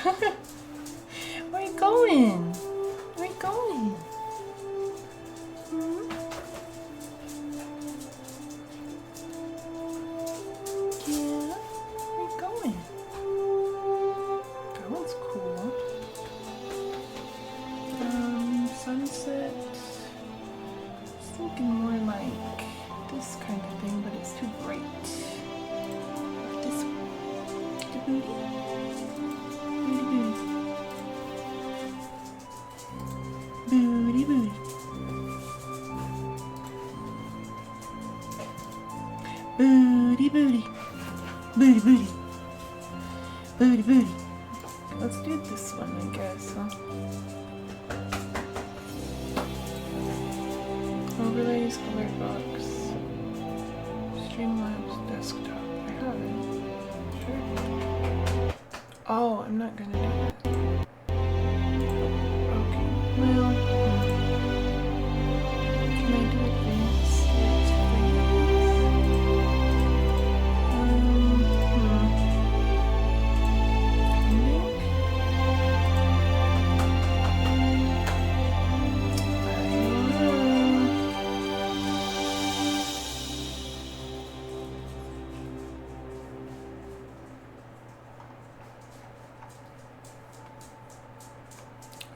Where you going? Where you going? Hmm? Yeah. Where you going? That one's cool. Sunset. It's looking more like this kind of thing, but it's too bright. This the booty. Booty booty. Booty booty. Booty booty. Booty booty. Let's do this one, I guess, huh? Overlays, alert box, Streamlabs desktop. I have it. Sure. Oh, I'm not gonna do that. Okay. Well, can I do advanced? Let's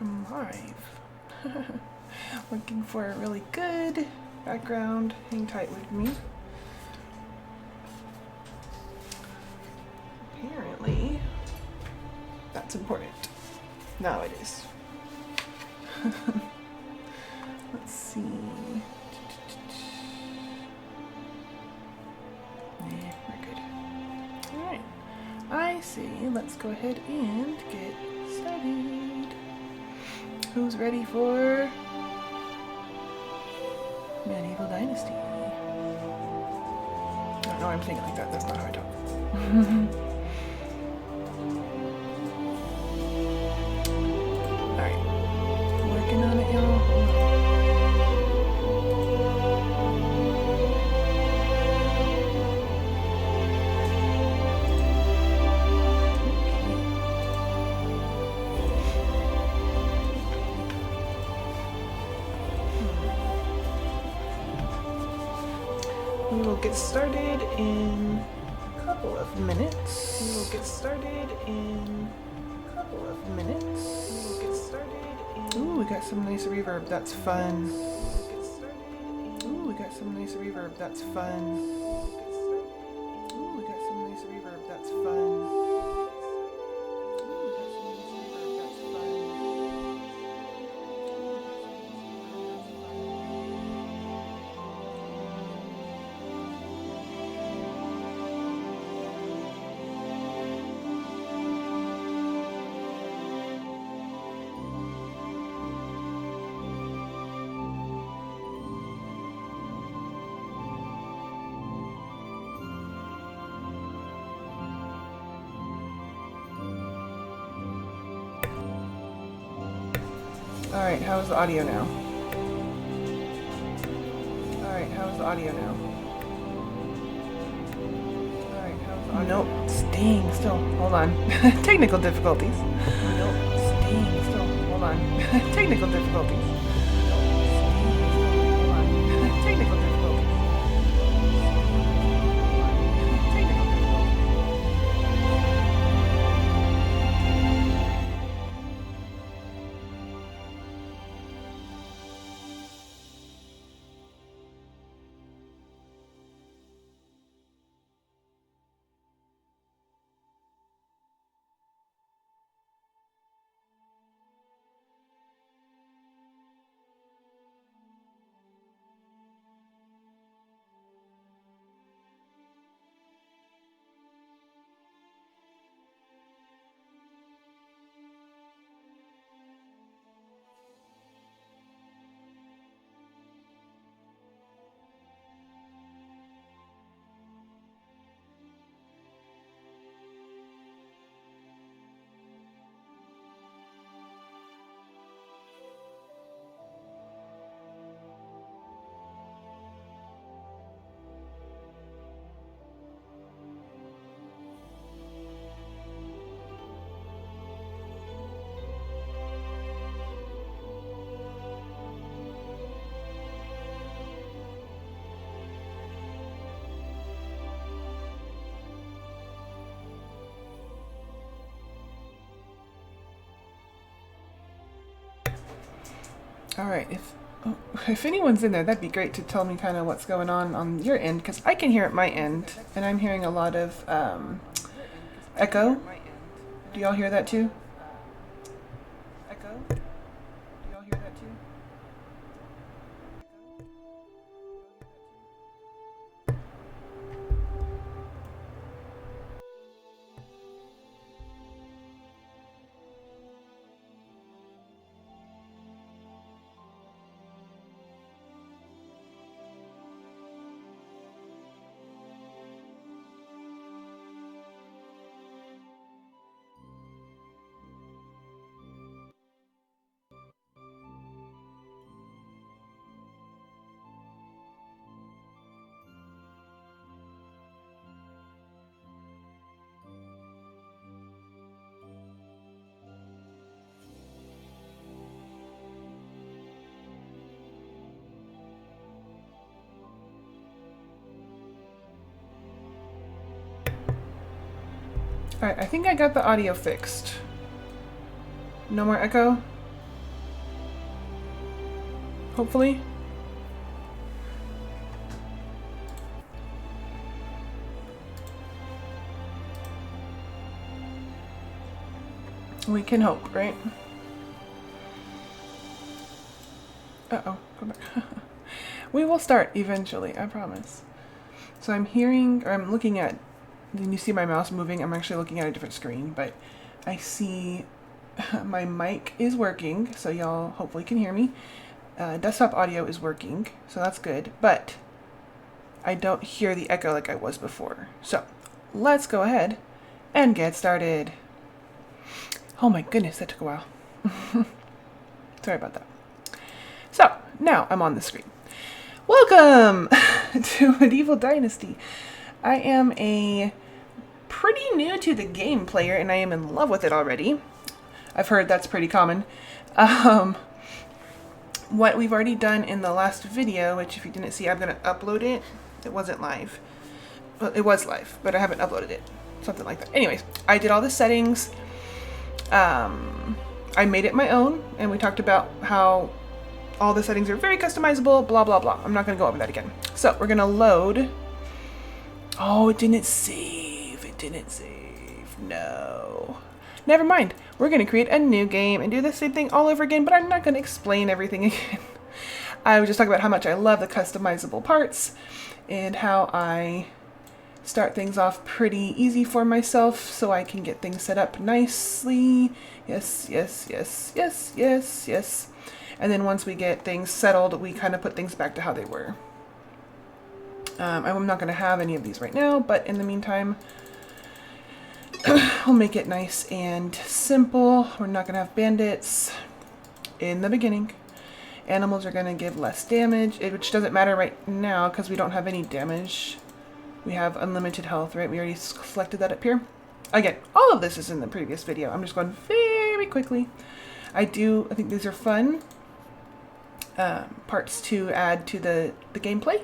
I'm live. Looking for a really good background. Hang tight with me. Apparently, that's important nowadays. Let's see. Yeah, we're good. Alright. I see. Let's go ahead and get started. Who's ready for Medieval Dynasty? Oh, no, I'm saying it like that. That's not how I talk. Alright. Working on it, y'all. We will get started in a couple of minutes. We will get started in a couple of minutes. We will get started in. Ooh, we got some nice reverb. That's fun. Ooh, we got some nice reverb. That's fun. Ooh, we got some nice reverb. That's fun. Alright, how's the audio now? Alright, how's the audio now? Alright, how's the audio? Nope, staying still. Hold on. Technical difficulties. Nope, staying still. Hold on. Technical difficulties. Hold on. Technical difficulties. Alright, if anyone's in there, that'd be great to tell me kind of what's going on your end, because I can hear at my end, and I'm hearing a lot of echo. Do y'all hear that too? Echo? Do y'all hear that too? Alright, I think I got the audio fixed. No more echo? Hopefully. We can hope, right? Uh-oh, go back. We will start eventually, I promise. So I'm hearing, or I'm looking at, then you see my mouse moving. I'm actually looking at a different screen, but I see my mic is working, so y'all hopefully can hear me. Desktop audio is working, so that's good, but I don't hear the echo like I was before. So let's go ahead and get started. Oh my goodness, that took a while. Sorry about that. So now I'm on the screen. Welcome to Medieval Dynasty. I am a pretty new to the game player, and I am in love with it already. I've heard that's pretty common. What we've already done in the last video, which if you didn't see, I'm going to upload it. It wasn't live. Well, it was live, but I haven't uploaded it. Something like that. Anyways, I did all the settings. I made it my own, and we talked about how all the settings are very customizable, blah, blah, blah. I'm not going to go over that again. So we're going to load. Oh, it didn't save. It didn't save. No. Never mind. We're going to create a new game and do the same thing all over again, but I'm not going to explain everything again. I was just talking about how much I love the customizable parts and how I start things off pretty easy for myself so I can get things set up nicely. Yes, yes, yes, yes, yes, yes. And then once we get things settled, we kind of put things back to how they were. I'm not going to have any of these right now, but in the meantime, I'll make it nice and simple. We're not going to have bandits in the beginning. Animals are going to give less damage, which doesn't matter right now because we don't have any damage. We have unlimited health, right? We already selected that up here. Again, all of this is in the previous video. I'm just going very quickly. I think these are fun parts to add to the gameplay,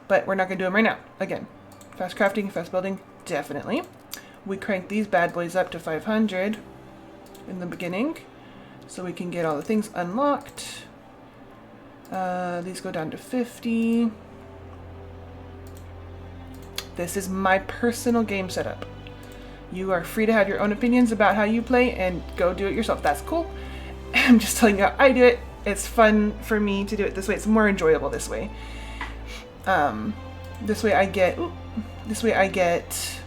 but we're not going to do them right now. Again, fast crafting, fast building, definitely. We crank these bad boys up to 500 in the beginning so we can get all the things unlocked. These go down to 50. This is my personal game setup. You are free to have your own opinions about how you play and go do it yourself. That's cool. I'm just telling you how I do it. It's fun for me to do it this way. It's more enjoyable this way. This way I get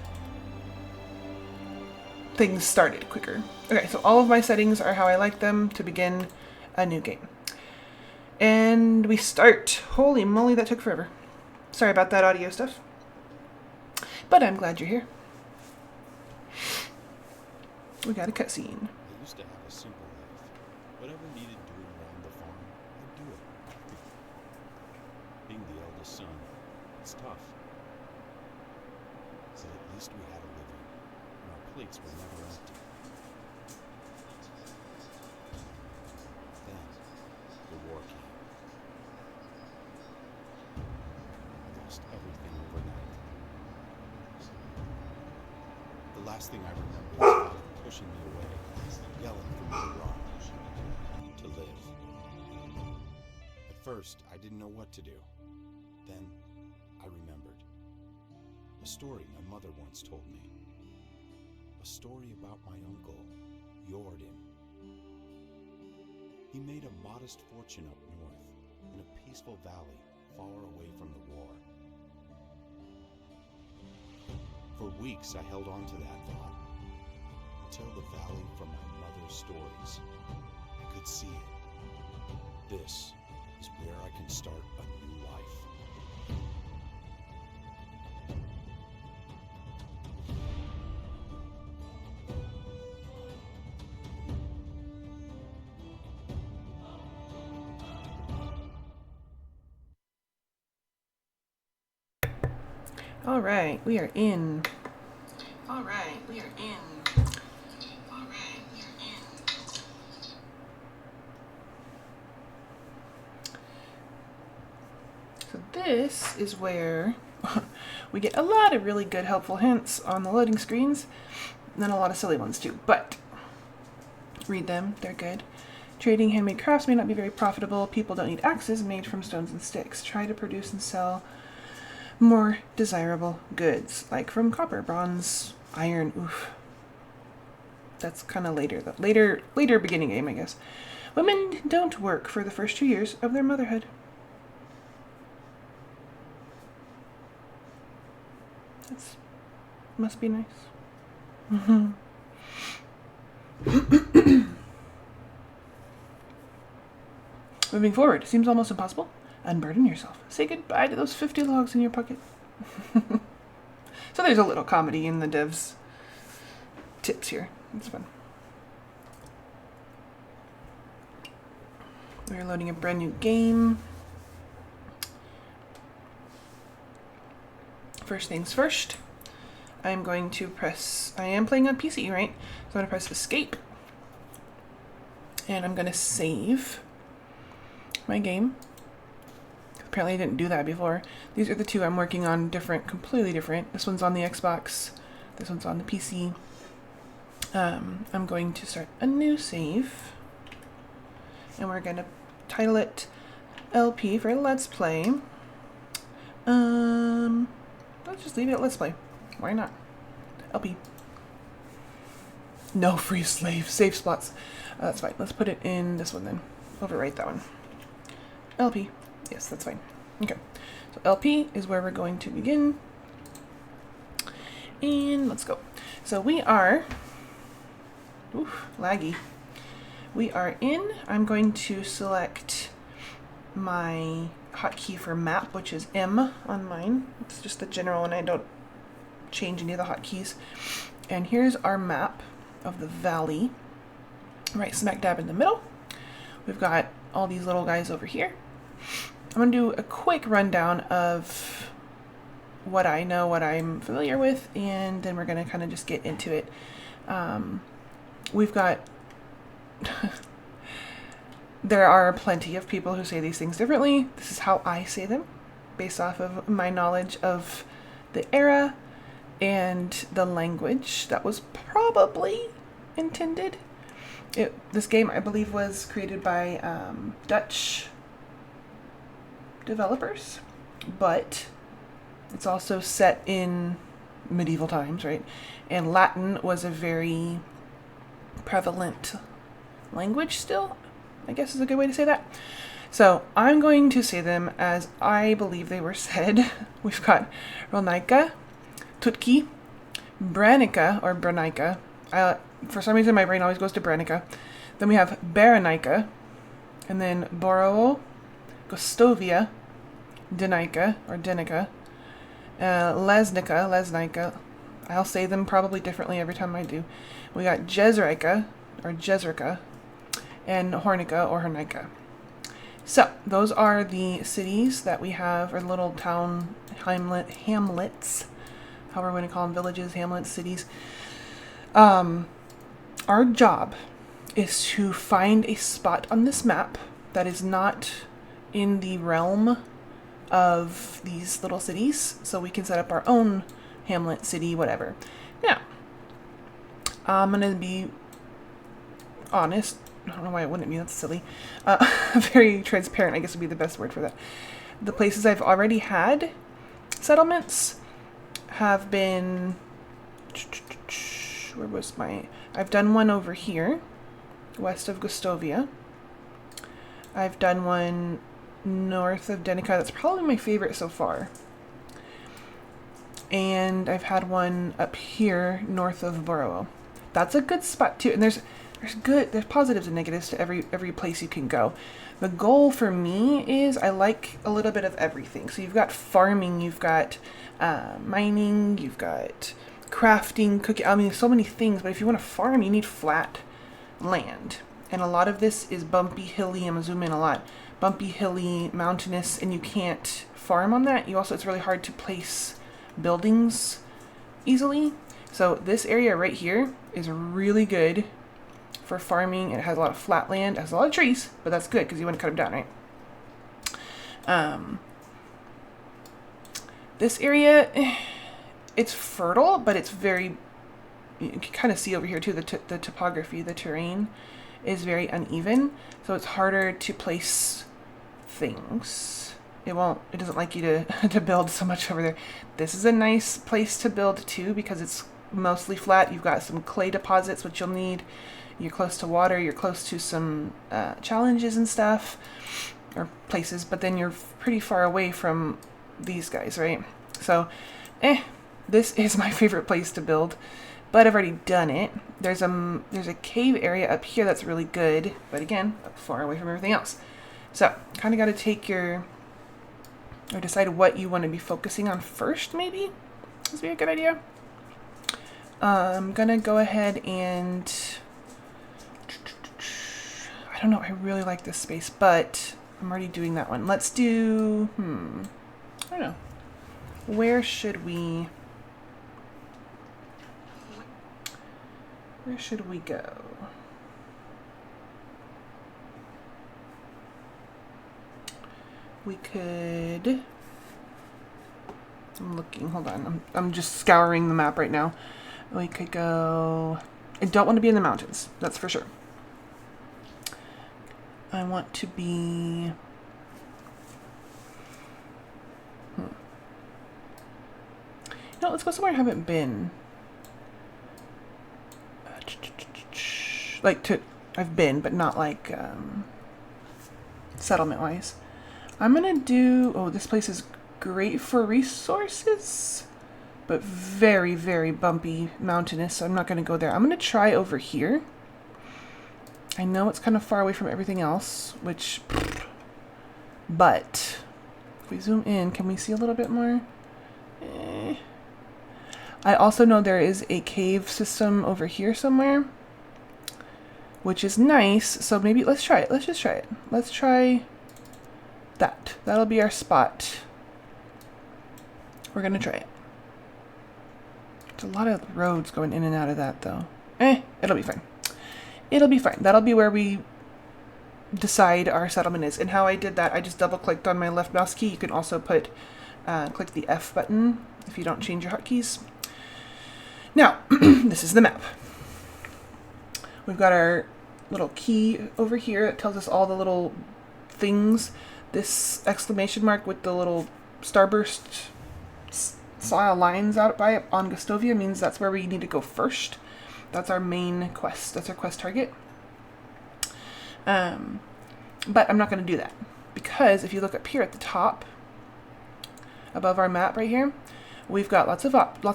things started quicker. Okay, so all of my settings are how I like them to begin a new game. And we start. Holy moly, that took forever. Sorry about that audio stuff. But I'm glad you're here. We got a cutscene. I used to have a simple life. Whatever needed doing around the farm, I'd do it. Being the eldest son, it's tough. But at least we had a living, and our plates were never empty. Then, the war came. I lost everything overnight. The last thing I remember is Father pushing me away, yelling for me to run, to live. first, I didn't know what to do. Then, I remembered. A story my mother once told me. A story about my uncle, Jordan. He made a modest fortune up north, in a peaceful valley far away from the war. For weeks I held on to that thought, until the valley from my mother's stories. I could see it. This is where I can start a new life. All right, we are in. So this is where we get a lot of really good helpful hints on the loading screens, and then a lot of silly ones too, but read them, they're good. Trading handmade crafts may not be very profitable. People don't need axes made from stones and sticks. Try to produce and sell more desirable goods, like from copper, bronze, iron. Oof. That's kind of later. Later beginning game, I guess. Women don't work for the first 2 years of their motherhood. That's must be nice. Moving forward seems almost impossible. Unburden yourself. Say goodbye to those 50 logs in your pocket. So there's a little comedy in the devs' tips here. It's fun. We're loading a brand new game. First things first, I am going to press, I am playing on PC, right? So I'm going to press escape. And I'm going to save my game. Apparently I didn't do that before. These are the two I'm working on, completely different. This one's on the Xbox, this one's on the PC. I'm going to start a new save. And we're going to title it LP for Let's Play. Let's just leave it at Let's Play. Why not? LP. No free save spots. That's fine. Let's put it in this one then. Overwrite that one. LP. Yes, that's fine. Okay. So LP is where we're going to begin. And let's go. So we are... Oof, laggy. We are in. I'm going to select my hotkey for map, which is M on mine. It's just the general one. I don't change any of the hotkeys. And here's our map of the valley. Right smack dab in the middle. We've got all these little guys over here. I'm going to do a quick rundown of what I know, what I'm familiar with, and then we're going to kind of just get into it. We've got... There are plenty of people who say these things differently. This is how I say them, based off of my knowledge of the era and the language that was probably intended. This game, I believe, was created by Dutch developers, but it's also set in medieval times, right? And Latin was a very prevalent language still, I guess is a good way to say that. So I'm going to say them as I believe they were said. We've got Rolnica, Tutki, Branica or Branica. For some reason my brain always goes to Branica. Then we have Baranica, and then Boroo, Gostovia, Denica or Denica, Lesnica. I'll say them probably differently every time I do. We got Jezreka or Jezreka, and Hornica or Hornica. So those are the cities that we have, or little town hamlets, however we want to call them, villages, hamlets, cities. Our job is to find a spot on this map that is not in the realm of these little cities, so we can set up our own hamlet, city, whatever. Now, I'm going to be honest. I don't know why it wouldn't be, that's silly. Very transparent, I guess would be the best word for that. The places I've already had settlements have been, where was my, I've done one over here, west of Gustovia. I've done one north of Denica. That's probably my favorite so far. And I've had one up here north of Borough. That's a good spot too. And there's positives and negatives to every place you can go. The goal for me is I like a little bit of everything. So you've got farming, you've got mining, you've got crafting, cooking. I mean, so many things. But if you want to farm, you need flat land. And a lot of this is bumpy, hilly. I'm gonna zoom in a lot. Bumpy, hilly, mountainous, and you can't farm on that. It's really hard to place buildings easily. So this area right here is really good for farming. It has a lot of flat land. It has a lot of trees, but that's good because you want to cut them down, right? This area, it's fertile, but it's very, you can kind of see over here too, the topography, the terrain is very uneven. So it's harder to place things. It doesn't like you to build so much over there. This is a nice place to build too because it's mostly flat. You've got some clay deposits, which you'll need. You're close to water. You're close to some challenges and stuff, or places, but then you're pretty far away from these guys, right? So, this is my favorite place to build, but I've already done it. There's a cave area up here that's really good, but again, far away from everything else. So, kind of got to take or decide what you want to be focusing on first, maybe? This would be a good idea. I'm gonna go ahead and, I don't know, I really like this space, but I'm already doing that one. Let's do, I don't know. Where should we go? We could, I'm looking, hold on, I'm just scouring the map right now. We could go, I don't want to be in the mountains, that's for sure. I want to be, no, let's go somewhere I haven't been. I've been, but not like, settlement-wise. I'm gonna do, this place is great for resources, but very, very bumpy, mountainous, so I'm not gonna go there. I'm gonna try over here. I know it's kind of far away from everything else, but if we zoom in, can we see a little bit more? I also know there is a cave system over here somewhere, which is nice, so maybe let's try it. Let's just try it. Let's try that. That'll be our spot. We're gonna try it. There's a lot of roads going in and out of that though. It'll be fine. It'll be fine. That'll be where we decide our settlement is. And how I did that, I just double clicked on my left mouse key. You can also click the F button if you don't change your hotkeys. Now, this is the map. We've got our little key over here that tells us all the little things. This exclamation mark with the little starburst style lines out by it on Gustovia means that's where we need to go first. That's our main quest. That's our quest target. But I'm not going to do that because if you look up here at the top, above our map right here, we've got lots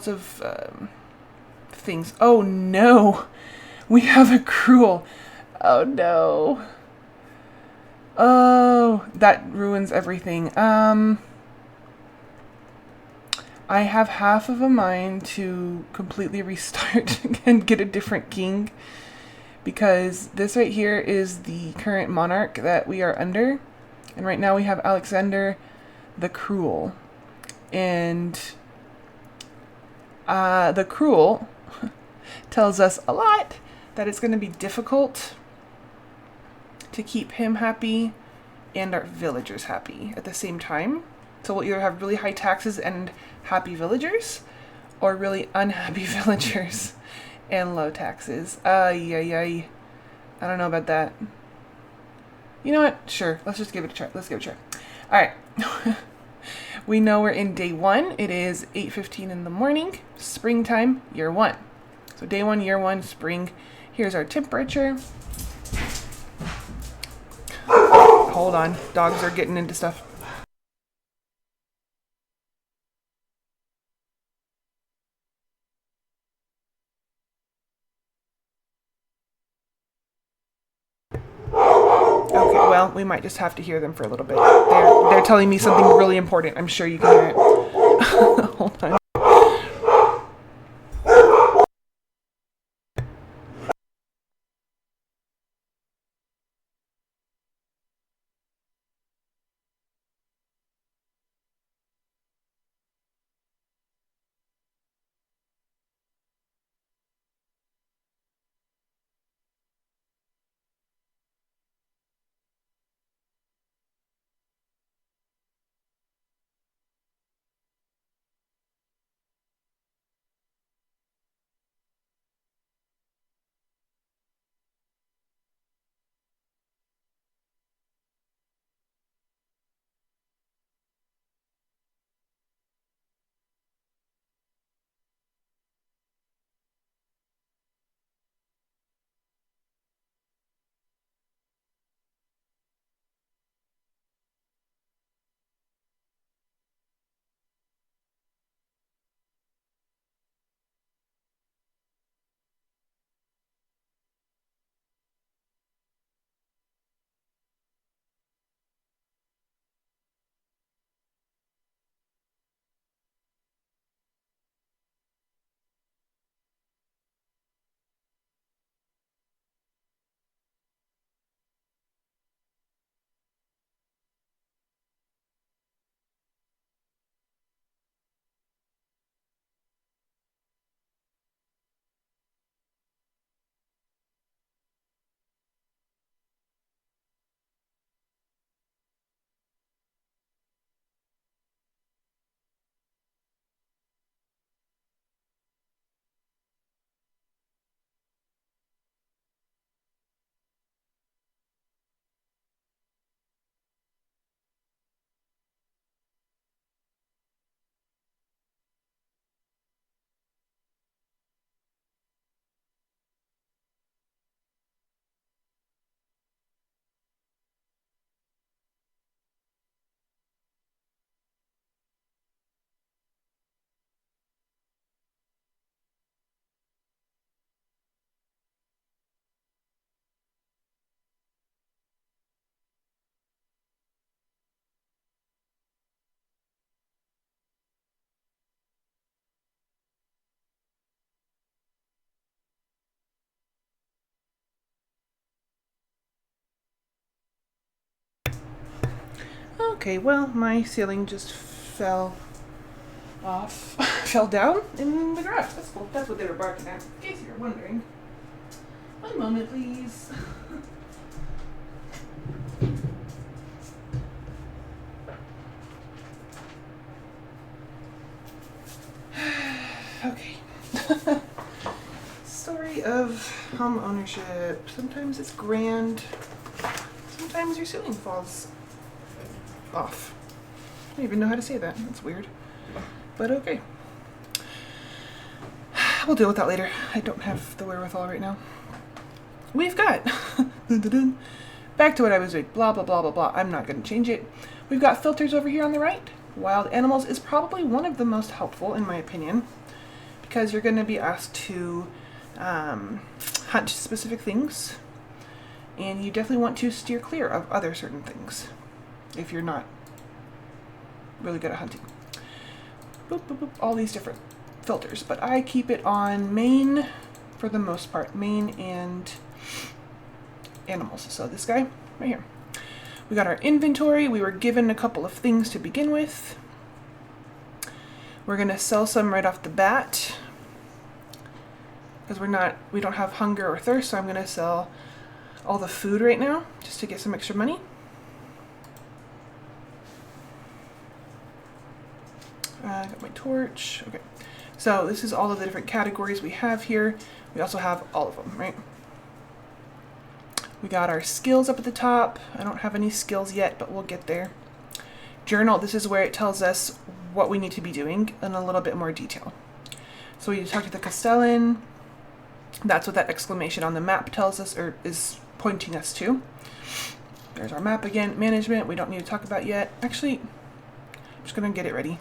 of things. Oh no, we have a cruel. Oh no. Oh, that ruins everything. I have half of a mind to completely restart and get a different king because this right here is the current monarch that we are under. And right now we have Alexander the Cruel. And the Cruel tells us a lot that it's going to be difficult to keep him happy and our villagers happy at the same time. So we'll either have really high taxes and happy villagers, or really unhappy villagers and low taxes. I don't know about that. You know what? Sure. Let's just give it a try. Let's give it a try. All right. We know we're in day 1. It is 8:15 in the morning. Springtime, year 1. So day 1, year 1, spring. Here's our temperature. Hold on. Dogs are getting into stuff. Okay, well, we might just have to hear them for a little bit. They're telling me something really important. I'm sure you can hear it. Hold on. Okay, well, my ceiling just fell off. Fell down in the garage. That's cool. That's what they were barking at, in case you're wondering. One moment, please. Okay. Story of home ownership. Sometimes it's grand. Sometimes your ceiling falls off. I don't even know how to say that. That's weird. But okay. We'll deal with that later. I don't have the wherewithal right now. We've got back to what I was doing. Blah, blah, blah, blah, blah. I'm not going to change it. We've got filters over here on the right. Wild animals is probably one of the most helpful, in my opinion, because you're going to be asked to hunt specific things, and you definitely want to steer clear of other certain things if you're not really good at hunting. Boop, boop, boop, all these different filters, but I keep it on main for the most part, main and animals. So this guy right here. We got our inventory. We were given a couple of things to begin with. We're gonna sell some right off the bat because we don't have hunger or thirst, so I'm gonna sell all the food right now just to get some extra money. I got my torch. Okay, so this is all of the different categories we have here. We also have all of them, right? We got our skills up at the top. I don't have any skills yet, but we'll get there. Journal, this is where it tells us what we need to be doing in a little bit more detail. So we talk to the Castellan. That's what that exclamation on the map tells us, or is pointing us to. There's our map again. Management, we don't need to talk about yet. Actually, I'm just gonna get it ready.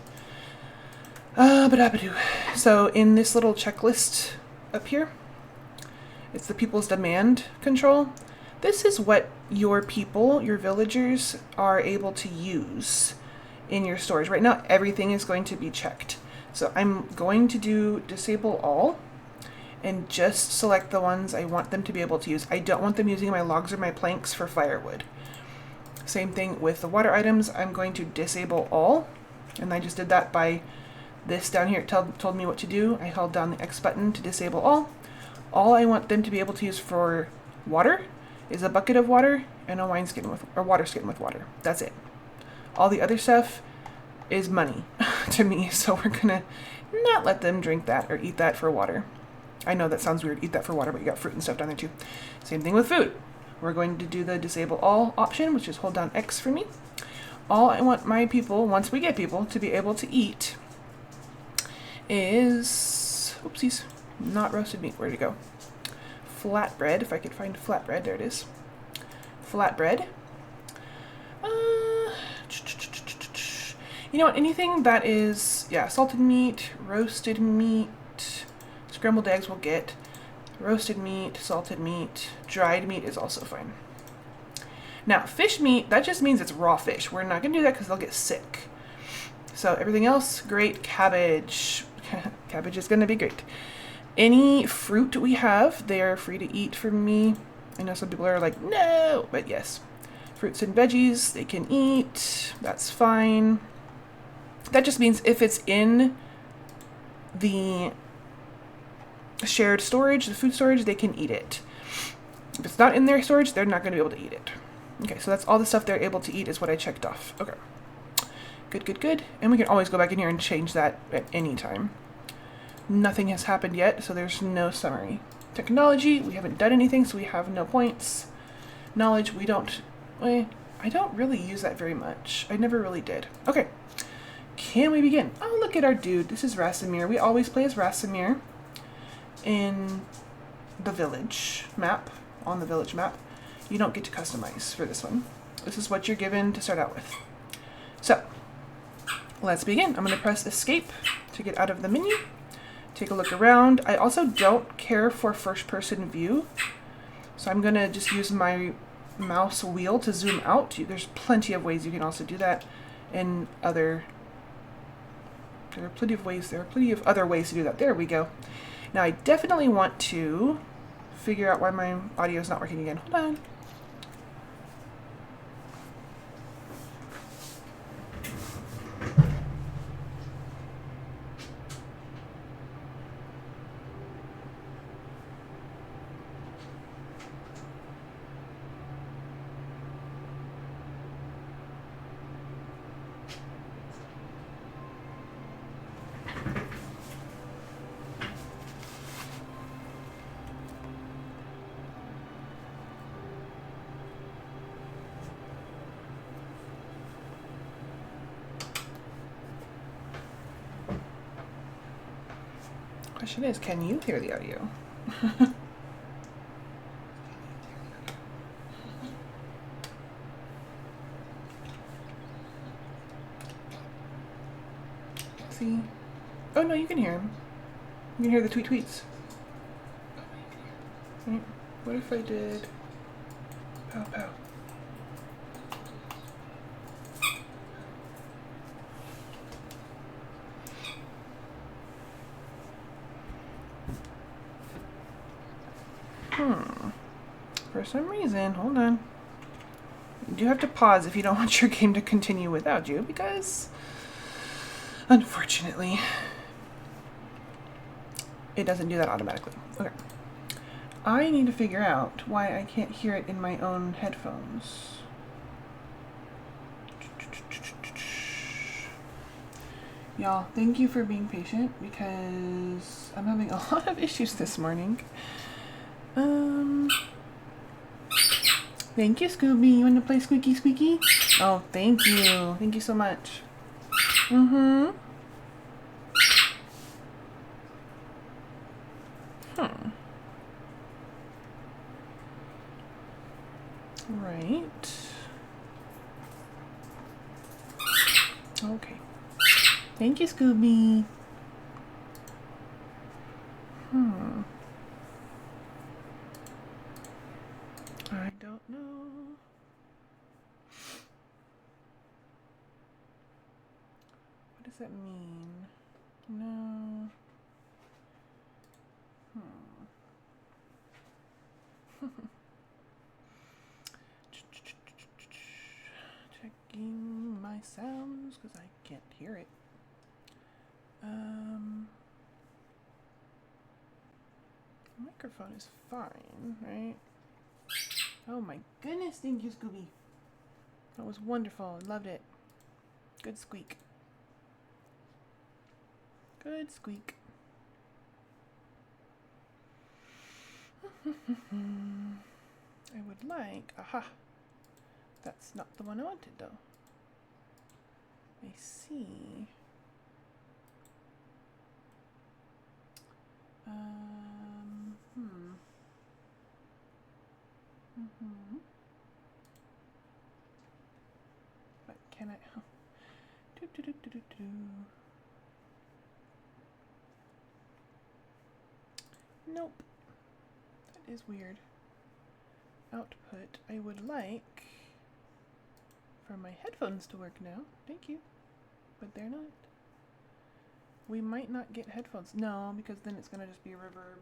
So in this little checklist up here, it's the people's demand control. This is what your people, your villagers, are able to use in your storage. Right now, everything is going to be checked. So I'm going to do disable all and just select the ones I want them to be able to use. I don't want them using my logs or my planks for firewood. Same thing with the water items. I'm going to disable all, and I just did that by this down here. It told me what to do. I held down the X button to disable all. All I want them to be able to use for water is a bucket of water and a wineskin with, or water skin with water. That's it. All the other stuff is money to me, so we're gonna not let them drink that or eat that for water. I know that sounds weird, eat that for water, but you got fruit and stuff down there too. Same thing with food. We're going to do the disable all option, which is hold down X for me. All I want my people, once we get people, to be able to eat is, oopsies, not roasted meat, where'd it go? Flatbread, if I could find flatbread, there it is. Flatbread. You know what, anything that is, yeah, salted meat, roasted meat, scrambled eggs we'll get. Roasted meat, salted meat, dried meat is also fine. Now, fish meat, that just means it's raw fish. We're not gonna do that because they'll get sick. So everything else, great. Cabbage. Cabbage is gonna be great. Any fruit we have, they are free to eat from me. I know some people are like, no, but yes. Fruits and veggies, they can eat. That's fine. That just means if it's in the shared storage, the food storage, they can eat it. If it's not in their storage, they're not going to be able to eat it. Okay, so that's all the stuff they're able to eat is what I checked off. Okay. Good, good, good. And we can always go back in here and change that at any time. Nothing has happened yet, so there's no summary. Technology, we haven't done anything, so we have no points. Knowledge, I don't really use that very much. I never really did. Okay. Can we begin? Oh, look at our dude. This is Rasimir. We always play as Rasimir in the village map, on the village map. You don't get to customize for this one. This is what you're given to start out with. So, let's begin. I'm going to press escape to get out of the menu. Take a look around. I also don't care for first person view, so I'm going to just use my mouse wheel to zoom out. There's plenty of ways you can also do that, and there are plenty of other ways to do that. There we go. Now I definitely want to figure out why my audio is not working again. Hold on. Question is, can you hear the audio? See? Oh no, you can hear him. You can hear the tweets. Right. What if I did pow pow? For some reason, hold on. You do have to pause if you don't want your game to continue without you, because unfortunately it doesn't do that automatically. Okay. I need to figure out why I can't hear it in my own headphones. Y'all, thank you for being patient because I'm having a lot of issues this morning. Thank you, Scooby. You want to play squeaky squeaky? Oh, thank you. Thank you so much. Mm-hmm. Right. Okay. Thank you, Scooby. I don't know. What does that mean? No. Checking my sounds because I can't hear it. Microphone is fine, right? Oh my goodness, thank you, Scooby. That was wonderful. I loved it. Good squeak. Good squeak. I would like... Aha! That's not the one I wanted, though. I see. But can I... Nope. That is weird. Output. I would like for my headphones to work now. Thank you. But they're not. We might not get headphones. No, because then it's gonna just be a reverb.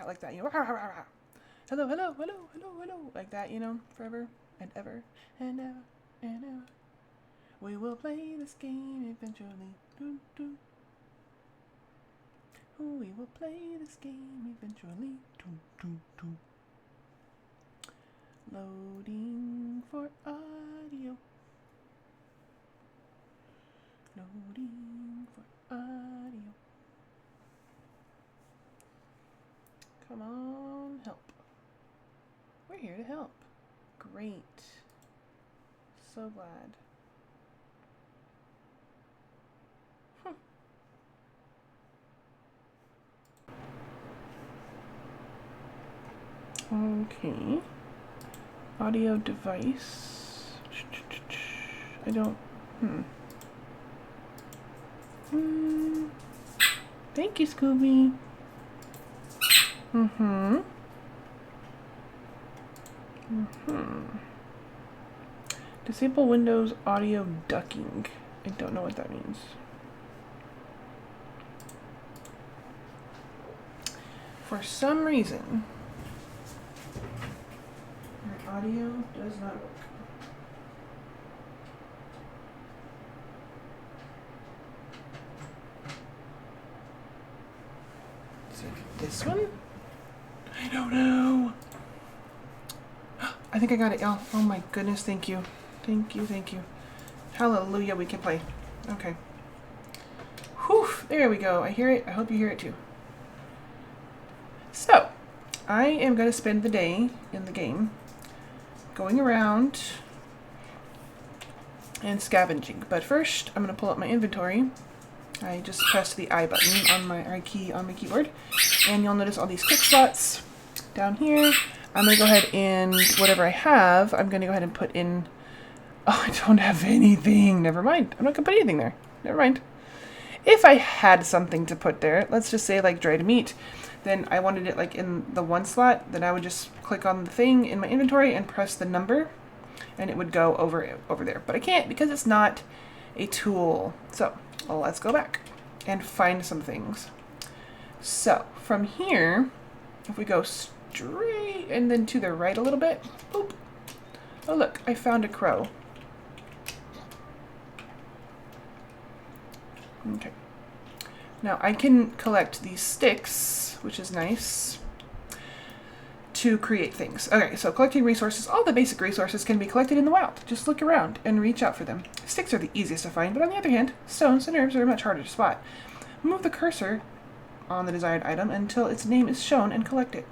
Like that, you know. Hello, hello, hello, hello, hello. Like that, you know, forever and ever and ever and ever. We will play this game eventually. Doo, doo. We will play this game eventually. Doo, doo, doo. Loading for audio. Loading for audio. Come on, help. We're here to help. Great. So glad. Okay. Audio device. I don't... Thank you, Scooby. Disable Windows audio ducking. I don't know what that means. For some reason, my audio does not work. Is it this one? I don't know. I think I got it, y'all. Oh my goodness, thank you. Thank you, thank you. Hallelujah, we can play. Okay. Whew, there we go. I hear it. I hope you hear it too. So, I am going to spend the day in the game going around and scavenging. But first, I'm going to pull up my inventory. I just pressed the I button on my I key on my keyboard, and you'll notice all these quick slots down here. I'm going to go ahead and whatever I have, I'm going to go ahead and put in... Oh, I don't have anything. Never mind. I'm not going to put anything there. Never mind. If I had something to put there, let's just say like dried meat, then I wanted it like in the one slot, then I would just click on the thing in my inventory and press the number, and it would go over there. But I can't because it's not a tool. So let's go back and find some things. So from here, if we go straight and then to the right a little bit, boop. Oh look, I found a crow. Okay. Now I can collect these sticks, which is nice, to create things. Okay, so collecting resources, all the basic resources can be collected in the wild. Just look around and reach out for them. Sticks are the easiest to find, but on the other hand, stones and herbs are much harder to spot. Move the cursor on the desired item until its name is shown and collect it.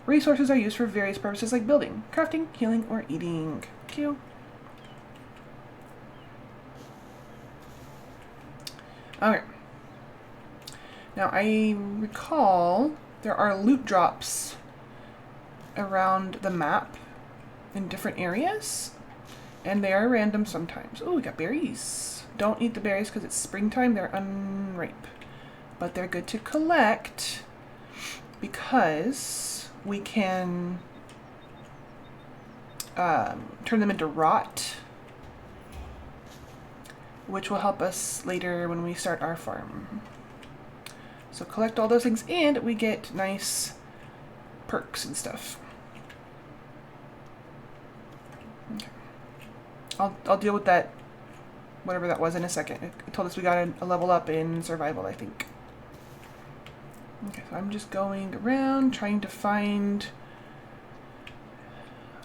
Resources are used for various purposes like building, crafting, healing, or eating. Thank you. Okay. Now I recall there are loot drops around the map in different areas, and they are random sometimes. Oh, we got berries. Don't eat the berries because it's springtime. They're unripe, but they're good to collect because we can turn them into rot, which will help us later when we start our farm. So collect all those things and we get nice perks and stuff. Okay. I'll deal with that, whatever that was, in a second. It told us we got a level up in survival, I think. Okay, so I'm just going around trying to find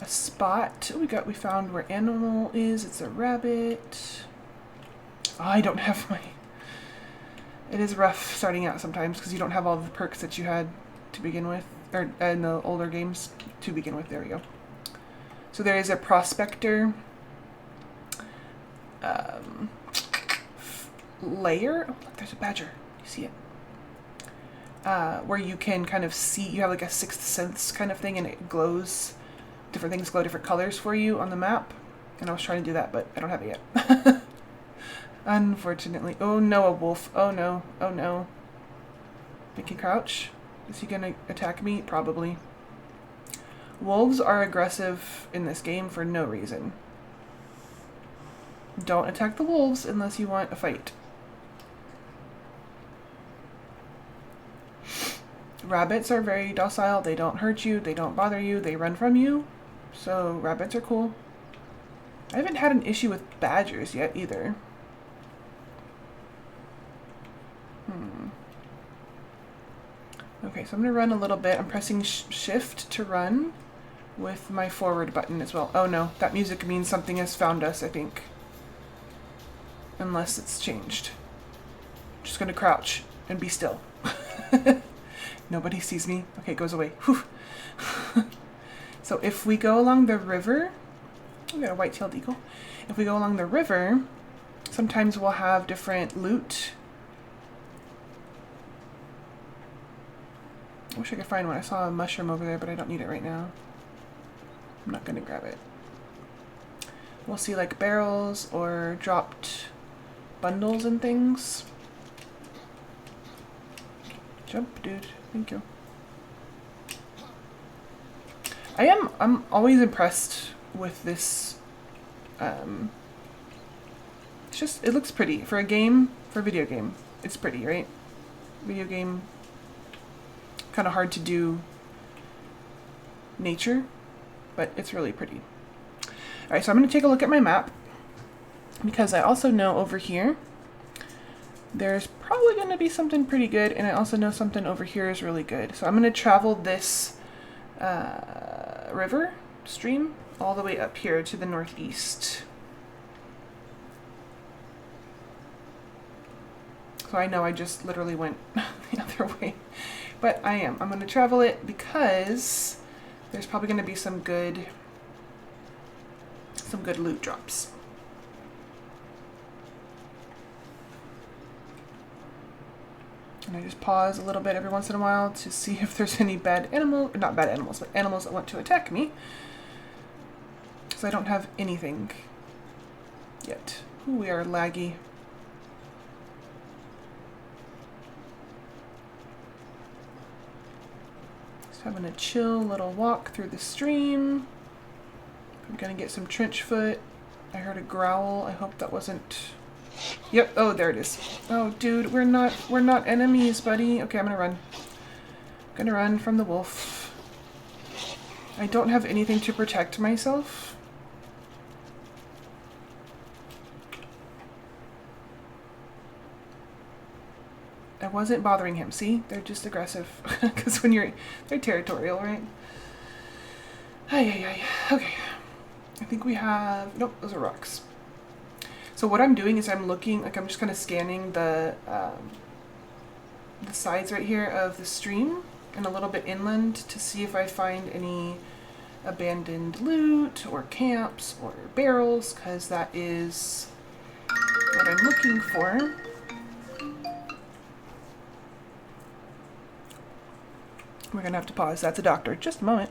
a spot. We found where animal is. It's a rabbit. Oh, I don't have my... It is rough starting out sometimes because you don't have all the perks that you had to begin with, or in the older games to begin with. There we go. So there is a prospector layer. Oh, look, there's a badger. You see it? Where you can kind of see, you have like a sixth sense kind of thing, and it glows, different things glow different colors for you on the map. And I was trying to do that, but I don't have it yet. Unfortunately. Oh no, a wolf. Oh no. Oh no. I can crouch. Is he gonna attack me? Probably. Wolves are aggressive in this game for no reason. Don't attack the wolves unless you want a fight. Rabbits are very docile. They don't hurt you. They don't bother you. They run from you. So rabbits are cool. I haven't had an issue with badgers yet either. Okay, so I'm going to run a little bit. I'm pressing shift to run with my forward button as well. Oh no, that music means something has found us, I think. Unless it's changed. I'm just going to crouch and be still. Nobody sees me. Okay, it goes away. Whew. So if we go along the river, we got a white-tailed eagle. If we go along the river, sometimes we'll have different loot. I wish I could find one. I saw a mushroom over there, but I don't need it right now. I'm not going to grab it. We'll see like barrels or dropped bundles and things. Jump, dude. Thank you. I'm always impressed with this. It's just, it looks pretty. For a game, for a video game, it's pretty, right? Video game, kind of hard to do nature, but it's really pretty. Alright, so I'm going to take a look at my map, because I also know over here there's probably going to be something pretty good, and I also know something over here is really good. So I'm going to travel this river, stream, all the way up here to the northeast. So I know I just literally went the other way. But I'm going to travel it because there's probably going to be some good loot drops. And I just pause a little bit every once in a while to see if there's any not bad animals, but animals that want to attack me. Because I don't have anything yet. Ooh, we are laggy. Having a chill little walk through the stream. I'm gonna get some trench foot. I heard a growl. I hope that wasn't... Yep, oh, there it is. Oh, dude, we're not enemies, buddy. Okay, I'm gonna run. I'm gonna run from the wolf. I don't have anything to protect myself. I wasn't bothering him. See? They're just aggressive. Because when they're territorial, right? Okay. I think we have... Nope, those are rocks. So what I'm doing is I'm looking, like I'm just kind of scanning the sides right here of the stream. and a little bit inland to see if I find any abandoned loot or camps or barrels, because that is what I'm looking for. We're gonna have to pause. That's a doctor. Just a moment.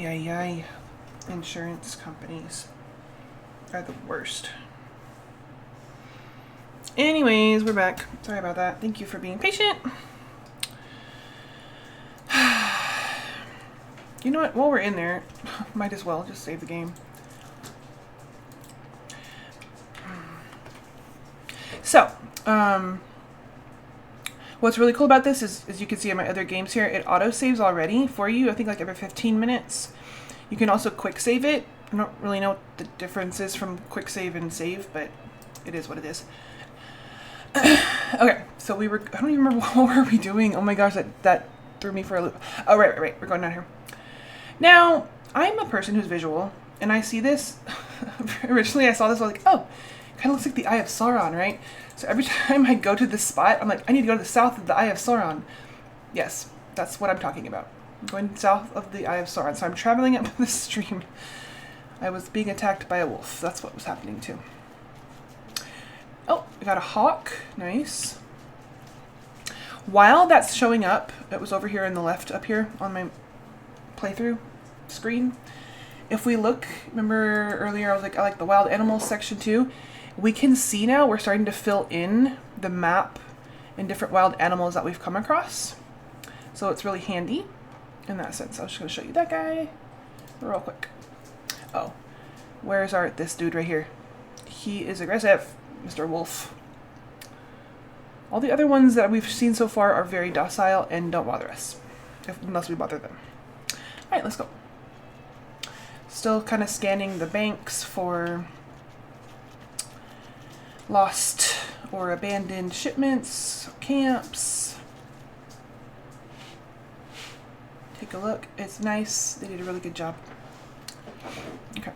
Ay, ay, ay. Insurance companies are the worst. Anyways, we're back. Sorry about that. Thank you for being patient. You know what? While we're in there, might as well just save the game. So, what's really cool about this is, as you can see in my other games here, it auto-saves already for you, I think like every 15 minutes. You can also quick save it. I don't really know what the difference is from quick save and save, but it is what it is. Okay, so I don't even remember what were we doing. Oh my gosh, that threw me for a loop. Oh, right, we're going down here. Now, I'm a person who's visual, and I see this. Originally I saw this, I was like, oh, kind of looks like the Eye of Sauron, right? So every time I go to this spot, I'm like, I need to go to the south of the Eye of Sauron. Yes, that's what I'm talking about. I'm going south of the Eye of Sauron. So I'm traveling up the stream. I was being attacked by a wolf. That's what was happening too. Oh, I got a hawk. Nice. While that's showing up, it was over here in the left up here on my playthrough screen. If we look, remember earlier I was like, I like the wild animals section too. We can see now we're starting to fill in the map and different wild animals that we've come across. So it's really handy in that sense. I was just going to show you that guy real quick. Oh, where's this dude right here? He is aggressive, Mr. Wolf. All the other ones that we've seen so far are very docile and don't bother us, unless we bother them. All right, let's go. Still kind of scanning the banks for lost or abandoned shipments, camps. Take a look. It's nice. They did a really good job. Okay.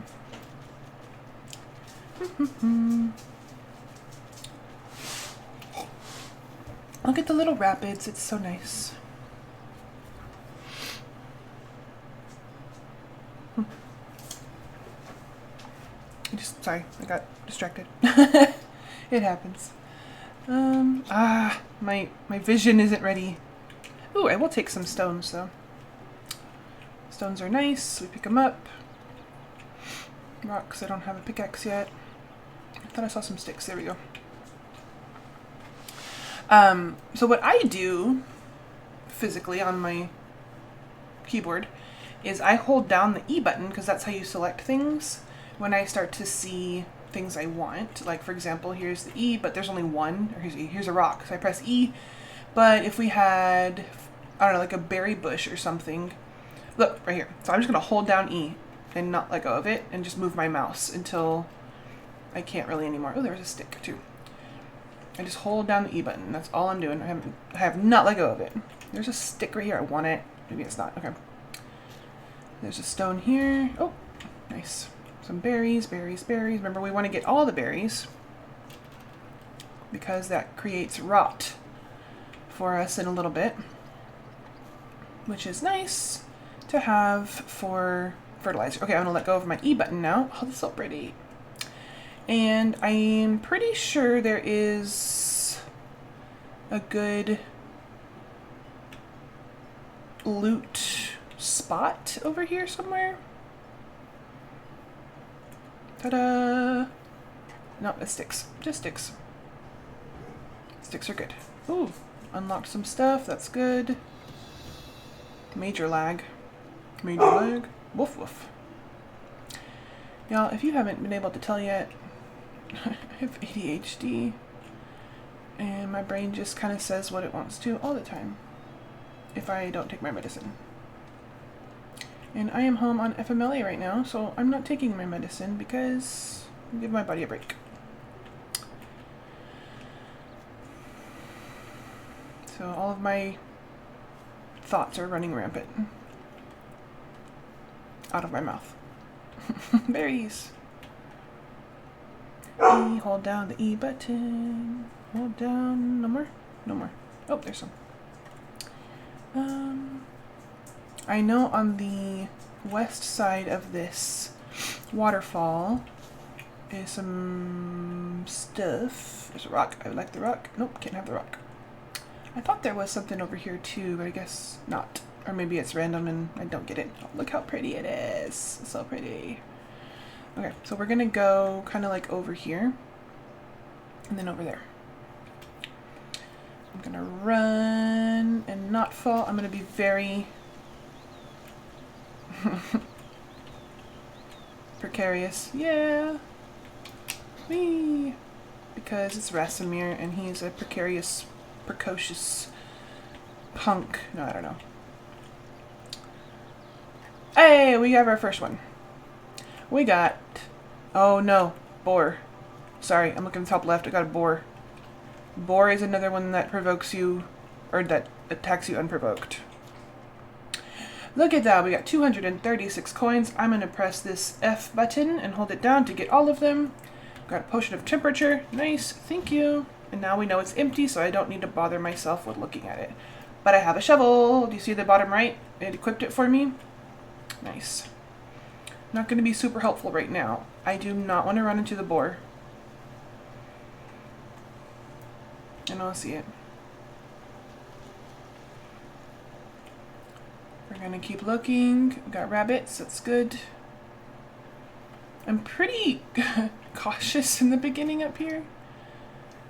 Look at the little rapids. It's so nice. Sorry, I got distracted. It happens. My vision isn't ready. Ooh, I will take some stones though. Stones are nice. We pick them up. Rocks. I don't have a pickaxe yet. I thought I saw some sticks. There we go. So what I do physically on my keyboard is I hold down the E button because that's how you select things when I start to see things I want. Like for example, here's the E, but there's only one. Or here's a rock. So I press E. But if we had, I don't know, like a berry bush or something. Look, right here. So I'm just going to hold down E and not let go of it and just move my mouse until I can't really anymore. Oh, there's a stick too. I just hold down the E button. That's all I'm doing. I have not let go of it. There's a stick right here. I want it. Maybe it's not. Okay. There's a stone here. Oh, nice. Some berries, berries, berries. Remember, we want to get all the berries because that creates rot for us in a little bit, which is nice to have for fertilizer. Okay, I'm going to let go of my E button now. Oh, that's so pretty. And I'm pretty sure there is a good loot spot over here somewhere. Ta-da! No, it's sticks. Just sticks. Sticks are good. Ooh, unlocked some stuff. That's good. Major lag. Major lag. Woof woof. Y'all, if you haven't been able to tell yet, I have ADHD. And my brain just kind of says what it wants to all the time if I don't take my medicine. And I am home on FMLA right now, so I'm not taking my medicine because I give my body a break. So all of my thoughts are running rampant out of my mouth. Berries. E, hold down the E button. Hold down. No more? No more. Oh, there's some. I know on the west side of this waterfall is some stuff. There's a rock. I would like the rock. Nope, can't have the rock. I thought there was something over here too, but I guess not. Or maybe it's random and I don't get it. Oh, look how pretty it is. It's so pretty. Okay, so we're gonna go kind of like over here. And then over there. I'm gonna run and not fall. I'm gonna be very precarious. Yeah. Me. Because it's Rasimir and he's a precarious, precocious punk. No, I don't know. Hey, we have our first one. We got... Oh no, boar. Sorry, I'm looking at the top left. I got a boar. Boar is another one that provokes you, or that attacks you unprovoked. Look at that, we got 236 coins. I'm going to press this F button and hold it down to get all of them. Got a potion of temperature. Nice, thank you. And now we know it's empty, so I don't need to bother myself with looking at it. But I have a shovel. Do you see the bottom right? It equipped it for me. Nice. Not going to be super helpful right now. I do not want to run into the boar. I don't see it. We're going to keep looking. We got rabbits. That's good. I'm pretty cautious in the beginning up here.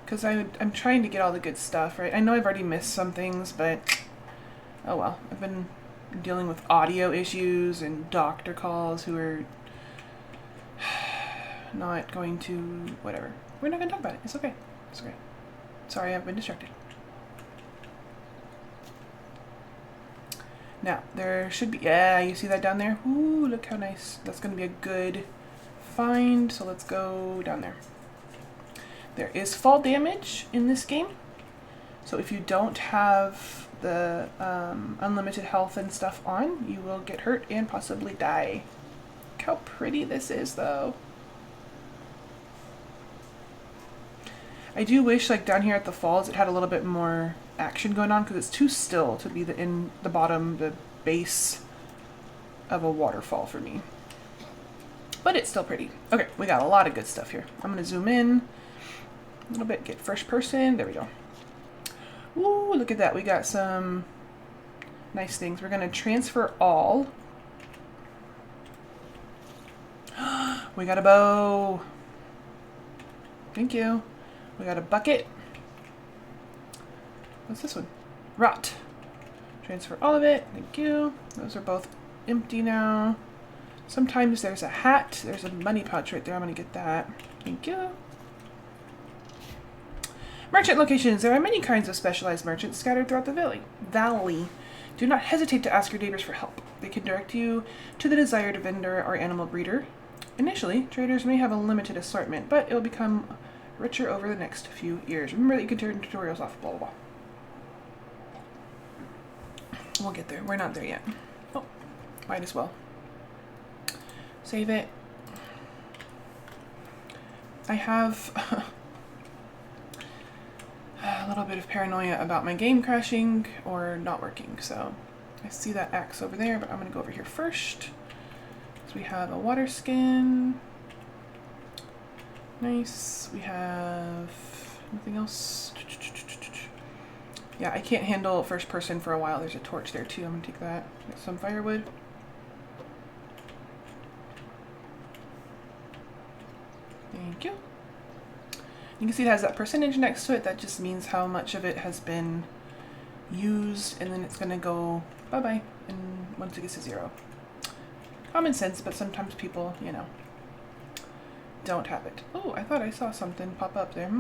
Because I'm trying to get all the good stuff, right? I know I've already missed some things, but oh well. I've been dealing with audio issues and doctor calls who are not going to... whatever. We're not going to talk about it. It's okay. It's okay. Sorry, I've been distracted. Now, there should be... Yeah, you see that down there? Ooh, look how nice. That's going to be a good find. So let's go down there. There is fall damage in this game. So if you don't have the unlimited health and stuff on, you will get hurt and possibly die. Look how pretty this is, though. I do wish, like, down here at the falls, it had a little bit more action going on, because it's too still to be the bottom, the base of a waterfall for me. But it's still pretty. Okay, we got a lot of good stuff here. I'm going to zoom in a little bit, get first person. There we go. Ooh, look at that. We got some nice things. We're going to transfer all. We got a bow. Thank you. We got a bucket. What's this one? Rot. Transfer all of it. Thank you. Those are both empty now. Sometimes there's a hat. There's a money pouch right there. I'm going to get that. Thank you. Merchant locations. There are many kinds of specialized merchants scattered throughout the valley. Do not hesitate to ask your neighbors for help. They can direct you to the desired vendor or animal breeder. Initially, traders may have a limited assortment, but it will become richer over the next few years. Remember that you can turn tutorials off, blah, blah, blah. We'll get there. We're not there yet. Oh, might as well. Save it. I have a little bit of paranoia about my game crashing or not working, so I see that axe over there, but I'm going to go over here first. So we have a water skin. Nice. We have anything else? Yeah, I can't handle first person for a while. There's a torch there too. I'm gonna take that. Got some firewood. Thank you. You can see it has that percentage next to it. That just means how much of it has been used, and then it's gonna go bye-bye and once it gets to 0. Common sense, but sometimes people, you know, don't have it. Oh, I thought I saw something pop up there.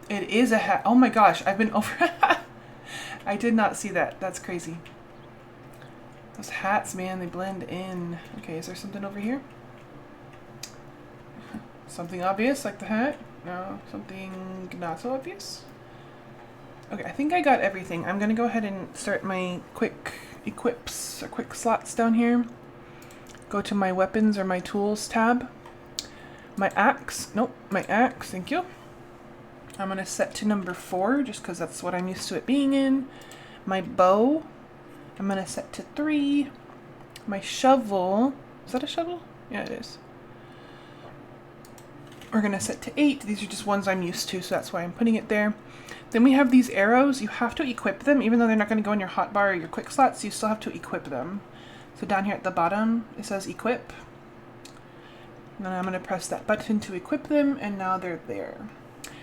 It is a hat. Oh my gosh, I've been over. I did not see that. That's crazy. Those hats, man, they blend in. Okay, is there something over here? Something obvious, like the hat? No, something not so obvious? Okay, I think I got everything. I'm gonna go ahead and start my quick equips, or quick slots down here. Go to my weapons or my tools tab. My axe, nope, my axe, thank you. I'm gonna set to number 4, just because that's what I'm used to it being in. My bow, I'm gonna set to 3. My shovel, is that a shovel? Yeah, it is. we're going to set to 8. These are just ones I'm used to, so that's why I'm putting it there. Then we have these arrows. You have to equip them, even though they're not going to go in your hotbar or your quick slots, you still have to equip them. So down here at the bottom, it says equip. And then I'm going to press that button to equip them, and now they're there.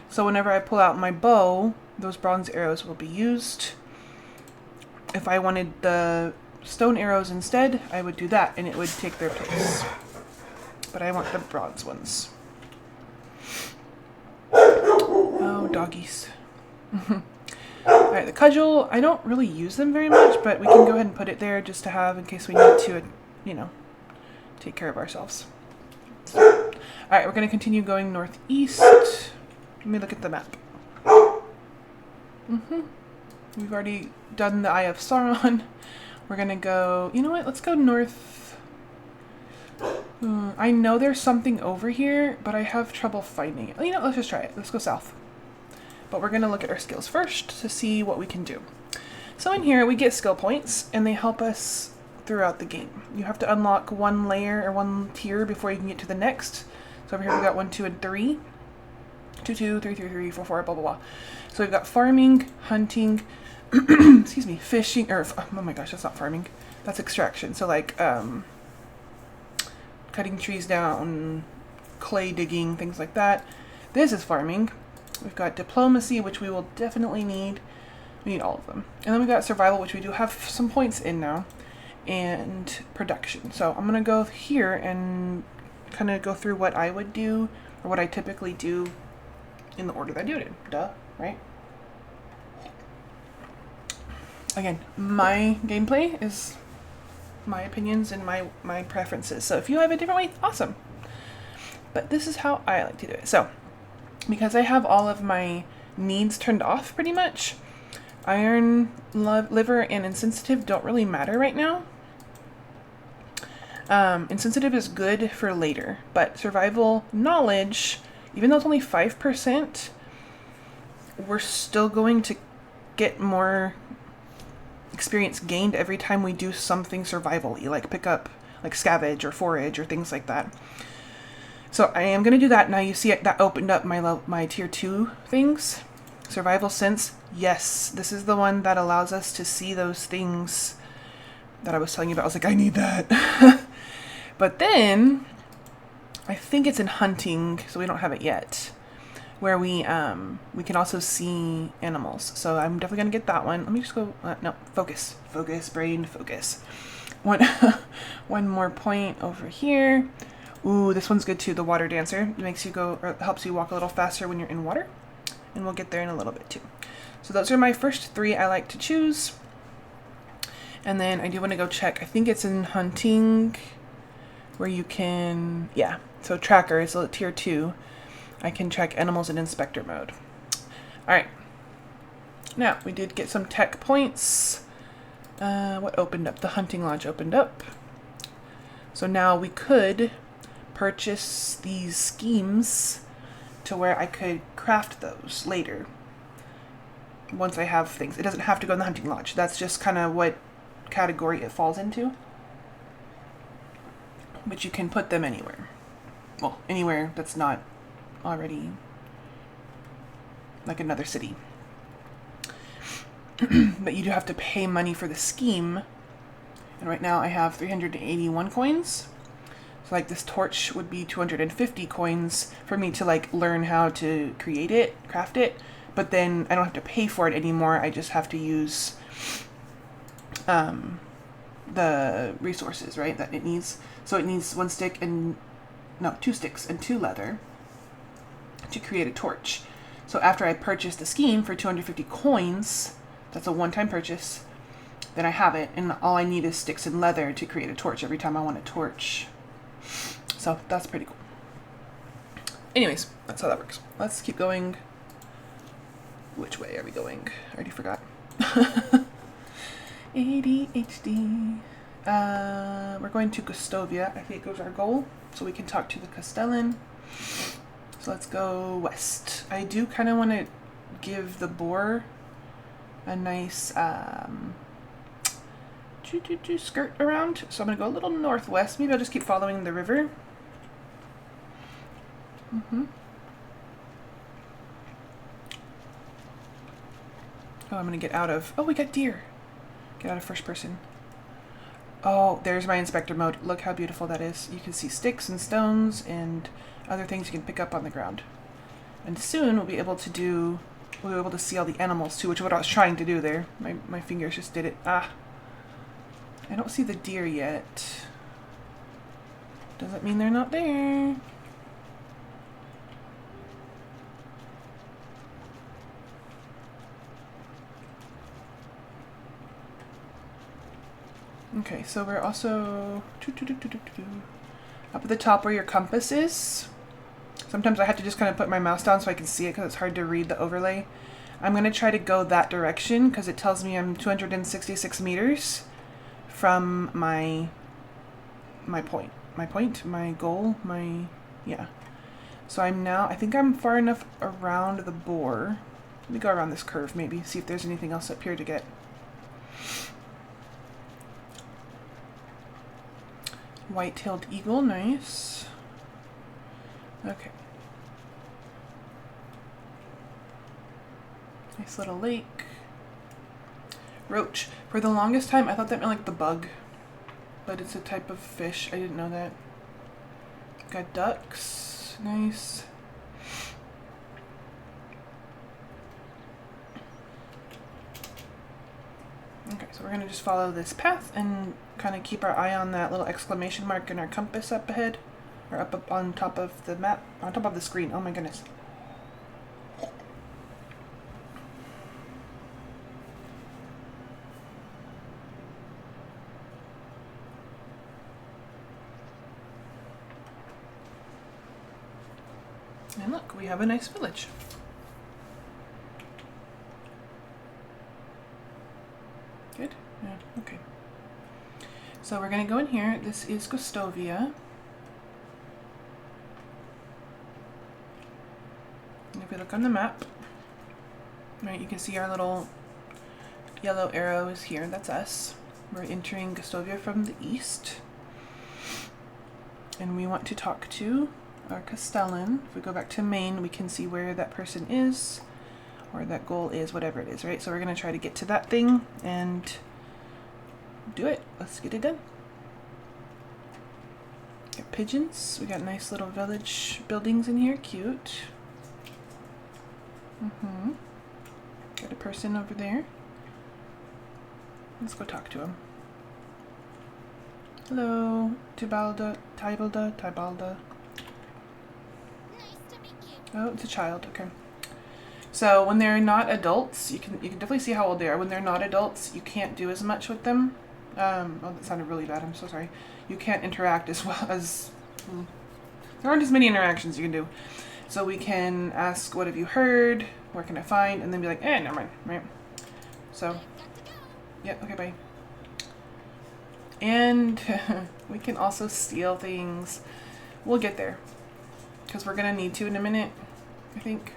So whenever I pull out my bow, those bronze arrows will be used. If I wanted the stone arrows instead, I would do that, and it would take their place. But I want the bronze ones. Oh, doggies. Alright, the cudgel, I don't really use them very much, but we can go ahead and put it there just to have in case we need to, you know, take care of ourselves. Alright, we're going to continue going northeast. Let me look at the map. We've already done the Eye of Sauron. We're going to go, you know what, let's go north. I know there's something over here, but I have trouble finding it. You know, let's just try it. Let's go south. But we're going to look at our skills first to see what we can do. So in here, we get skill points, and they help us throughout the game. You have to unlock one layer or one tier before you can get to the next. So over here, we've got 1, 2, and 3. 2, 2, 3, 3, 3, 4, 4, blah, blah, blah. So we've got farming, hunting, excuse me, fishing, or, oh my gosh, that's not farming. That's extraction. So like, cutting trees down, clay digging, things like that. This is farming. We've got diplomacy, which we will definitely need. We need all of them. And then we've got survival, which we do have some points in now, and production. So I'm going to go here and kind of go through what I would do, or what I typically do in the order that I do it in. Duh, right? Again, my gameplay is my opinions and my preferences. So if you have a different way, awesome. But this is how I like to do it. So because I have all of my needs turned off pretty much, iron, liver, and insensitive don't really matter right now. Insensitive is good for later, but survival knowledge, even though it's only 5%, we're still going to get more experience gained every time we do something survival-y, like pick up, like scavenge or forage or things like that. So I am going to do that. Now you see it, that opened up my tier 2 things. Survival sense. Yes, this is the one that allows us to see those things that I was telling you about. I was like, I need that. But then I think it's in hunting, so we don't have it yet, where we can also see animals. So I'm definitely going to get that one. Let me just go, no, focus, brain, focus. One more point over here. Ooh, this one's good too, the water dancer. It makes you go, or helps you walk a little faster when you're in water. And we'll get there in a little bit too. So those are my first 3 I like to choose. And then I do want to go check, I think it's in hunting, where you can, yeah, so tracker is tier 2. I can track animals in inspector mode. Alright. Now, we did get some tech points. What opened up? The hunting lodge opened up. So now we could purchase these schemes to where I could craft those later. Once I have things. It doesn't have to go in the hunting lodge. That's just kind of what category it falls into. But you can put them anywhere. Well, anywhere that's not already like another city. But you do have to pay money for the scheme. And right now I have 381 coins. So like this torch would be 250 coins for me to like learn how to create it, craft it. But then I don't have to pay for it anymore. I just have to use the resources, right, that it needs. So it needs 2 sticks and 2 leather to create a torch. So after I purchase the scheme for 250 coins, that's a one-time purchase, then I have it, and all I need is sticks and leather to create a torch every time I want a torch. So that's pretty cool. Anyways, that's how that works. Let's keep going. Which way are we going? I already forgot. ADHD. We're going to Gustovia. I think it was our goal, so we can talk to the Castellan. So let's go west. I do kind of want to give the boar a nice skirt around. So I'm going to go a little northwest. Maybe I'll just keep following the river. Oh, I'm gonna get out of... Oh, we got deer. Get out of first person. Oh, there's my inspector mode. Look how beautiful that is. You can see sticks and stones and other things you can pick up on the ground. And soon we'll be able to do... We'll be able to see all the animals too, which is what I was trying to do there. My fingers just did it. Ah. I don't see the deer yet. Doesn't mean they're not there. Okay, so we're also up at the top where your compass is. Sometimes I have to just kind of put my mouse down so I can see it because it's hard to read the overlay. I'm going to try to go that direction because it tells me I'm 266 meters from my point. My goal, yeah. So I'm now, I think I'm far enough around the boar. Let me go around this curve maybe, see if there's anything else up here to get. White-tailed eagle, nice. Okay. Nice little lake. Roach. For the longest time, I thought that meant like the bug. But it's a type of fish. I didn't know that. Got ducks. Nice. Okay, so we're going to just follow this path and kind of keep our eye on that little exclamation mark in our compass up ahead. Or up on top of the map. On top of the screen. Oh my goodness. And look, we have a nice village. Good? Yeah, okay. So we're going to go in here. This is Gostovia. And if we look on the map, right, you can see our little yellow arrow is here. That's us. We're entering Gostovia from the east. And we want to talk to our Castellan. If we go back to main, we can see where that person is, or that goal is, whatever it is, right? So we're going to try to get to that thing and do it. Let's get it done. Got pigeons. We got nice little village buildings in here. Cute. Got a person over there. Let's go talk to him. Hello, Tibalda. Oh, it's a child. Okay. So when they're not adults, you can definitely see how old they are. When they're not adults, you can't do as much with them. Oh, that sounded really bad. I'm so sorry. You can't interact as well as... there aren't as many interactions you can do. So we can ask, what have you heard? Where can I find? And then be like, never mind, right? So, yeah, okay, bye. And we can also steal things. We'll get there. Because we're going to need to in a minute, I think.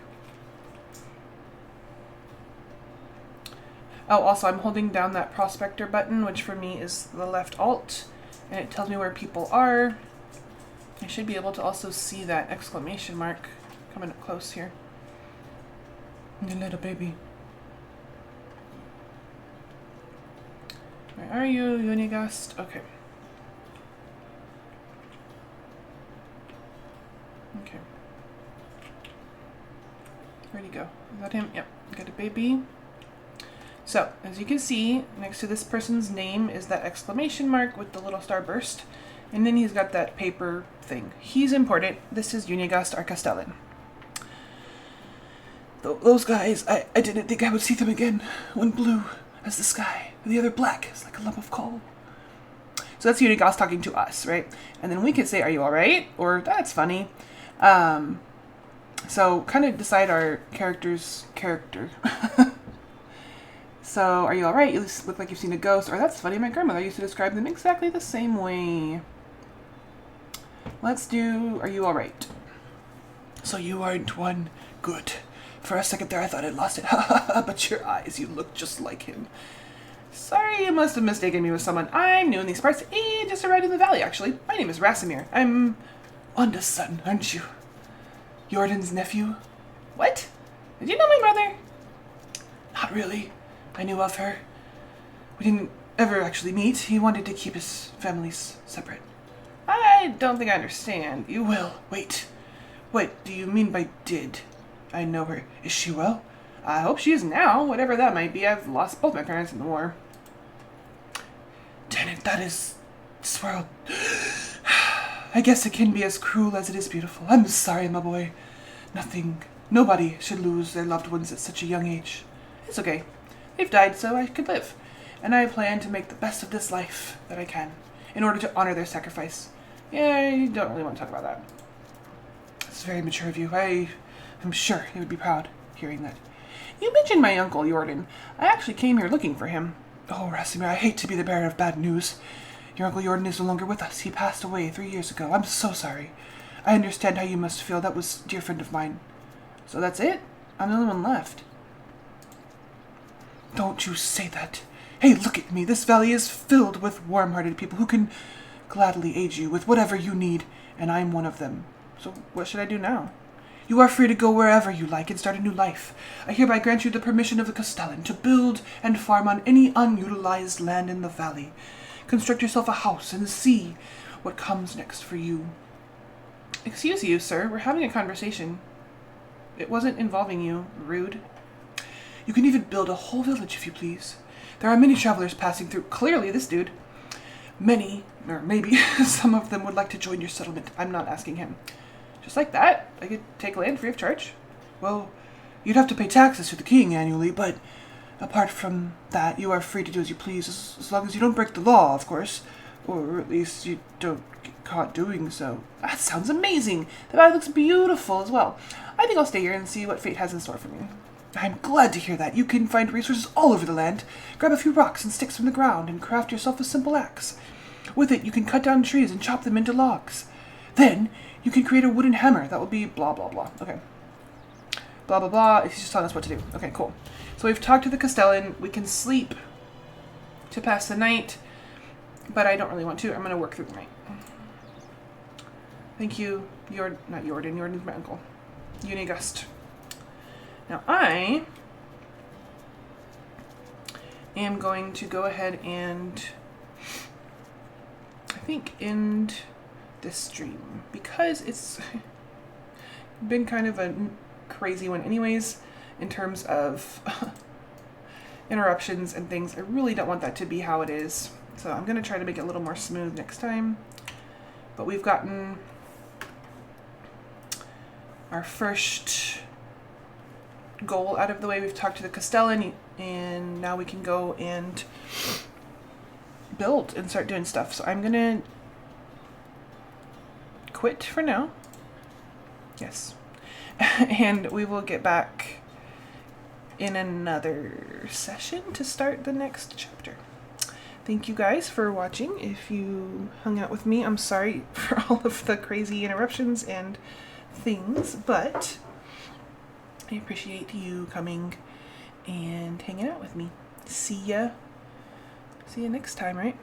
Oh, also, I'm holding down that prospector button, which for me is the left alt. And it tells me where people are. I should be able to also see that exclamation mark coming up close here. The little baby. Where are you, Unigast? Okay. Okay. Where'd he go? Is that him? Yep. Got a baby. So, as you can see, next to this person's name is that exclamation mark with the little starburst. And then he's got that paper thing. He's important. This is Unigast, our Castellan. Those guys, I didn't think I would see them again. One blue as the sky, and the other black as like a lump of coal. So that's Unigast talking to us, right? And then we could say, are you alright? Or, that's funny. So, kind of decide our character's character. So, are you alright? You look like you've seen a ghost. Or, that's funny, my grandmother used to describe them exactly the same way. Let's do, are you alright? So you aren't one. Good. For a second there I thought I'd lost it. But your eyes, you look just like him. Sorry, you must have mistaken me with someone. I'm new in these parts. Just arrived in the valley, actually. My name is Rasimir. I'm Wanda's son, aren't you? Jordan's nephew? What? Did you know my mother? Not really. I knew of her. We didn't ever actually meet. He wanted to keep his families separate. I don't think I understand. You will. Wait. What do you mean by did? I know her. Is she well? I hope she is now, whatever that might be. I've lost both my parents in the war. Damn it, that is... this world... I guess it can be as cruel as it is beautiful. I'm sorry, my boy. Nobody should lose their loved ones at such a young age. It's okay. They've died so I could live. And I plan to make the best of this life that I can, in order to honor their sacrifice. Yeah, I don't really want to talk about that. It's very mature of you. I'm sure he would be proud hearing that. You mentioned my uncle, Jordan. I actually came here looking for him. Oh, Rasimir, I hate to be the bearer of bad news. Your Uncle Jordan is no longer with us. He passed away 3 years ago. I'm so sorry. I understand how you must feel. That was a dear friend of mine. So that's it? I'm the only one left. Don't you say that. Hey, look at me. This valley is filled with warm-hearted people who can gladly aid you with whatever you need, and I'm one of them. So what should I do now? You are free to go wherever you like and start a new life. I hereby grant you the permission of the Castellan to build and farm on any unutilized land in the valley. Construct yourself a house and see what comes next for you. Excuse you, sir. We're having a conversation. It wasn't involving you. Rude. You can even build a whole village if you please. There are many travelers passing through. Clearly, this dude. Many, or maybe some of them would like to join your settlement. I'm not asking him. Just like that, I could take land free of charge. Well, you'd have to pay taxes to the king annually, but apart from that, you are free to do as you please, as long as you don't break the law, of course. Or at least you don't get caught doing so. That sounds amazing. The valley looks beautiful as well. I think I'll stay here and see what fate has in store for me. I'm glad to hear that. You can find resources all over the land. Grab a few rocks and sticks from the ground and craft yourself a simple axe. With it, you can cut down trees and chop them into logs. Then, you can create a wooden hammer. That will be blah, blah, blah. Okay. Blah, blah, blah. He's just telling us what to do. Okay, cool. So we've talked to the Castellan. We can sleep to pass the night, but I don't really want to. I'm going to work through the night. Thank you. Not Jordan. Jordan's my uncle. Unigust. Now I am going to go ahead and I think end this stream because it's been kind of a crazy one anyways in terms of interruptions and things. I really don't want that to be how it is. So I'm going to try to make it a little more smooth next time. But we've gotten our first goal out of the way. We've talked to the Castellan and now we can go and build and start doing stuff. So I'm going to quit for now. Yes. And we will get back in another session to start the next chapter. Thank you guys for watching. If you hung out with me, I'm sorry for all of the crazy interruptions and things, but I appreciate you coming and hanging out with me. See ya next time, right?